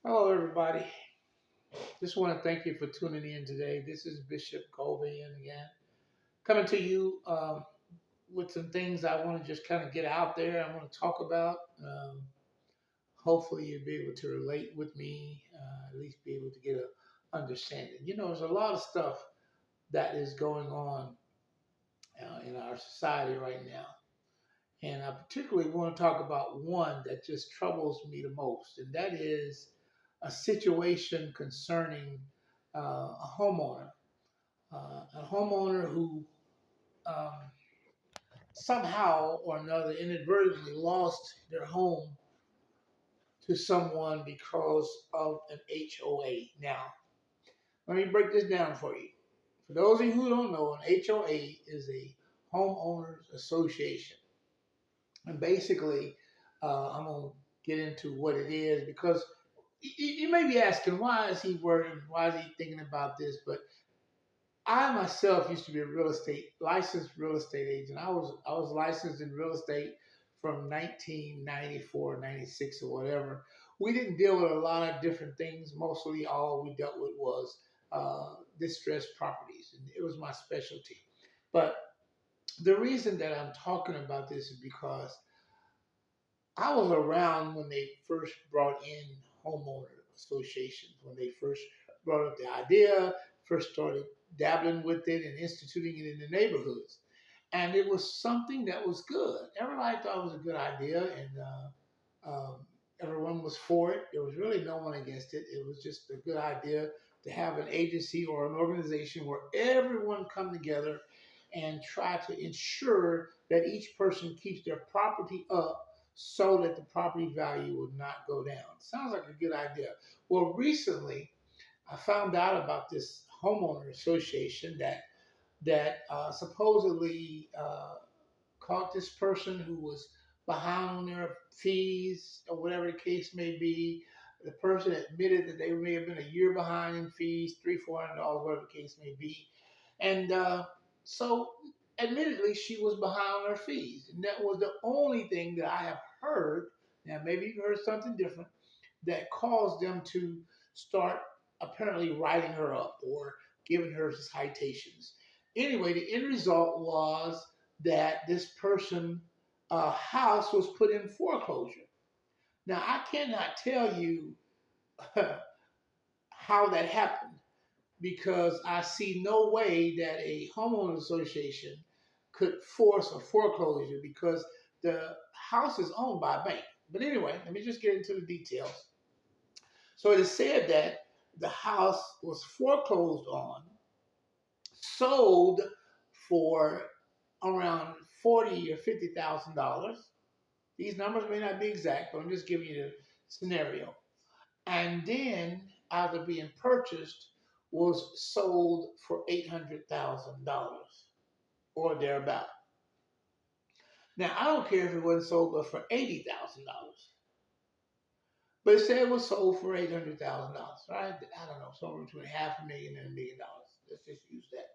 Hello, everybody. Just want to thank you for tuning in today. This is Bishop Colvian again, coming to you with some things I want to just kind of get out there. I want to talk about. Hopefully, you'll be able to relate with me, at least be able to get a understanding. There's a lot of stuff that is going on in our society right now, and I particularly want to talk about one that just troubles me the most, and that is a situation concerning a homeowner a homeowner who um, somehow or another inadvertently lost their home to someone because of an HOA. Now, let me break this down for you. For those of you who don't know, an HOA is a homeowners association. And basically, I'm going to get into what it is because you may be asking, why is he worried? Why is he thinking about this? But I myself used to be a licensed real estate agent. I was licensed in real estate from 1994, 96, or whatever. We didn't deal with a lot of different things. Mostly all we dealt with was distressed properties, and it was my specialty. But the reason that I'm talking about this is because I was around when they first brought in homeowner associations, when they first brought up the idea, first started dabbling with it and instituting it in the neighborhoods. And it was something that was good. Everybody thought it was a good idea, and everyone was for it. There was really no one against it. It was just a good idea to have an agency or an organization where everyone come together and try to ensure that each person keeps their property up so that the property value would not go down. Sounds like a good idea. Well, recently I found out about this homeowner association that supposedly caught this person who was behind on their fees or whatever the case may be. The person admitted that they may have been a year behind in fees, $300, $400, whatever the case may be. And so, admittedly, she was behind on her fees. And that was the only thing that I have heard. Now, maybe you heard something different that caused them to start apparently writing her up or giving her citations. Anyway, the end result was that this person house was put in foreclosure. Now, I cannot tell you how that happened because I see no way that a homeowner association could force a foreclosure because the house is owned by a bank. But anyway, let me just get into the details. So it is said that the house was foreclosed on, sold for around 40 or $50,000. These numbers may not be exact, but I'm just giving you the scenario. And then, after being purchased, was sold for $800,000 or thereabout. Now, I don't care if it wasn't sold but for $80,000, but it said it was sold for $800,000, right? I don't know, somewhere between half a million and $1 million. Let's just use that.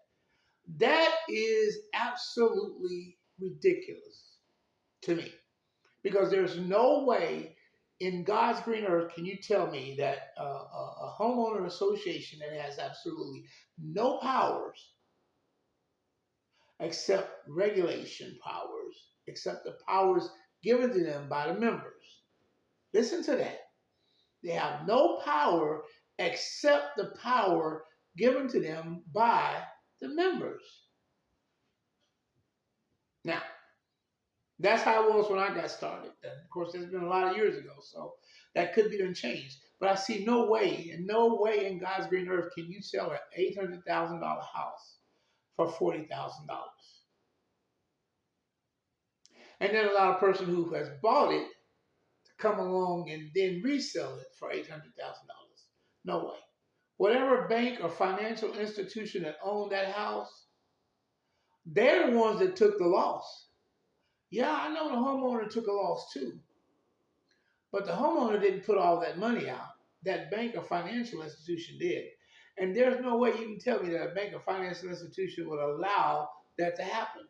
That is absolutely ridiculous to me because there's no way in God's green earth can you tell me that a homeowner association that has absolutely no powers except regulation powers, except the powers given to them by the members. Listen to that. They have no power except the power given to them by the members. Now, that's how it was when I got started. And of course, it's been a lot of years ago, so that could be done changed. But I see no way in God's green earth can you sell an $800,000 house for $40,000. And then allow a person who has bought it to come along and then resell it for $800,000. No way. Whatever bank or financial institution that owned that house, they're the ones that took the loss. Yeah, I know the homeowner took a loss too. But the homeowner didn't put all that money out. That bank or financial institution did. And there's no way you can tell me that a bank or financial institution would allow that to happen.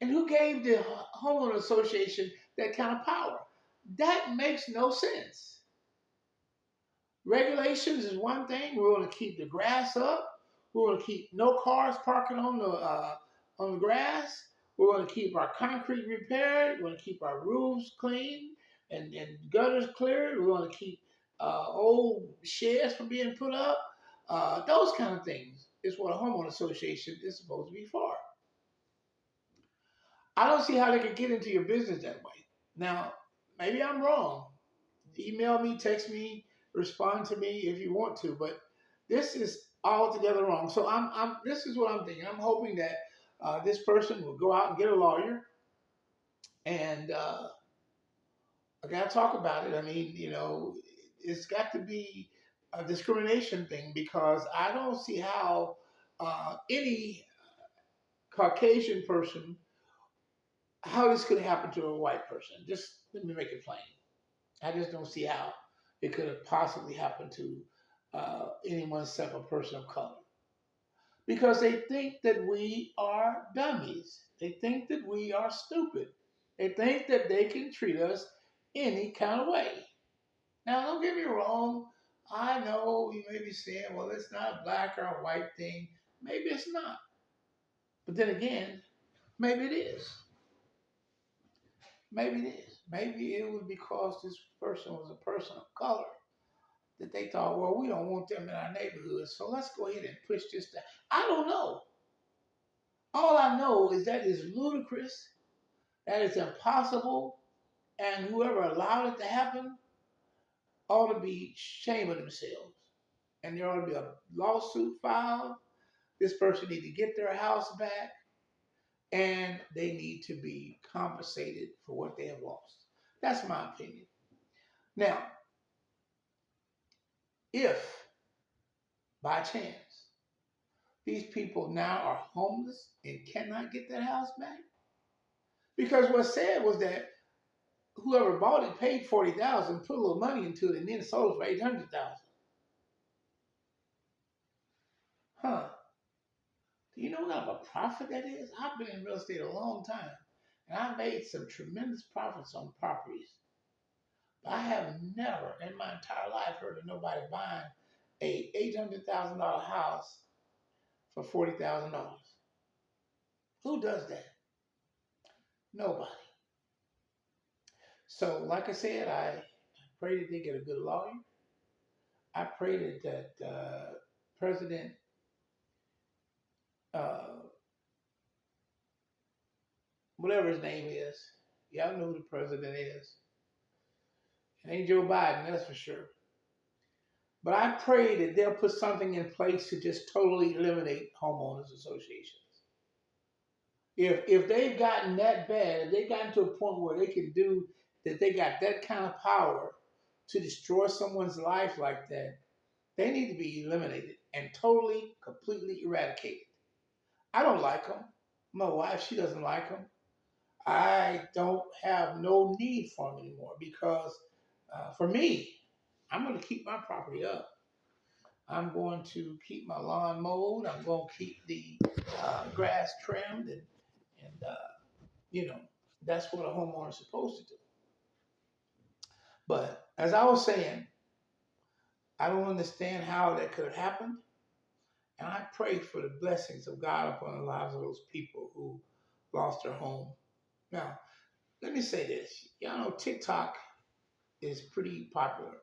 And who gave the homeowner association that kind of power? That makes no sense. Regulations is one thing. We want to keep the grass up. We want to keep no cars parking on the grass. We want to keep our concrete repaired. We want to keep our roofs clean and gutters cleared. We want to keep old sheds from being put up. Those kind of things is what a homeowner association is supposed to be for. I don't see how they could get into your business that way. Now, maybe I'm wrong. Email me, text me, respond to me if you want to, but this is altogether wrong. So this is what I'm thinking. I'm hoping that this person will go out and get a lawyer, and I got to talk about it. I mean, it's got to be a discrimination thing because I don't see how any Caucasian person, how this could happen to a white person. Just let me make it plain. I just don't see how it could have possibly happened to anyone except a person of color. Because they think that we are dummies. They think that we are stupid. They think that they can treat us any kind of way. Now, don't get me wrong. I know you may be saying, well, it's not a black or a white thing. Maybe it's not. But then again, maybe it is. Maybe it is. Maybe it was because this person was a person of color that they thought, well, we don't want them in our neighborhood, so let's go ahead and push this down. I don't know. All I know is that is ludicrous, that is impossible, and whoever allowed it to happen ought to be ashamed of themselves. And there ought to be a lawsuit filed. This person needs to get their house back, and they need to be compensated for what they have lost. That's my opinion. Now, if by chance these people now are homeless and cannot get their house back, because what said was that whoever bought it paid $40,000, put a little money into it, and then sold it for $800,000. Huh? Do you know what kind of a profit that is? I've been in real estate a long time, and I made some tremendous profits on properties. But I have never in my entire life heard of nobody buying a $800,000 house for $40,000. Who does that? Nobody. So, like I said, I pray that they get a good lawyer. I pray that President whatever his name is, y'all know who the president is. It ain't Joe Biden, that's for sure. But I pray that they'll put something in place to just totally eliminate homeowners associations. If they've gotten that bad, if they've gotten to a point where they can do that, they got that kind of power to destroy someone's life like that, they need to be eliminated and totally, completely eradicated. I don't like them. My wife, she doesn't like them. I don't have no need for them anymore because for me, I'm going to keep my property up. I'm going to keep my lawn mowed. I'm going to keep the grass trimmed, and that's what a homeowner is supposed to do. But as I was saying, I don't understand how that could have happened, and I pray for the blessings of God upon the lives of those people who lost their home. Now, let me say this. Y'all know TikTok is pretty popular,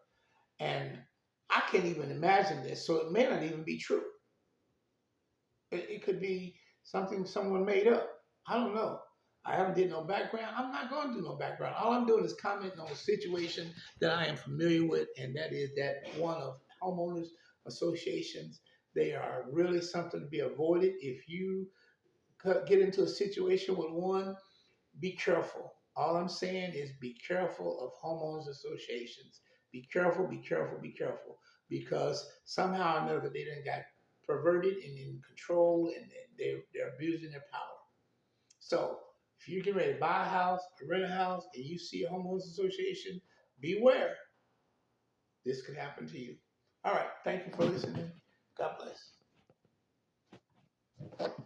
and I can't even imagine this, so it may not even be true. It could be something someone made up. I don't know. I haven't did no background. I'm not going to do no background. All I'm doing is commenting on a situation that I am familiar with, and that is that one of homeowners associations. They are really something to be avoided. If you get into a situation with one, be careful. All I'm saying is be careful of homeowners associations. Be careful, be careful, be careful. Because somehow or another they done got perverted and in control, and they're abusing their power. So if you get ready to buy a house or rent a house and you see a homeowners association, beware. This could happen to you. All right. Thank you for listening. God bless.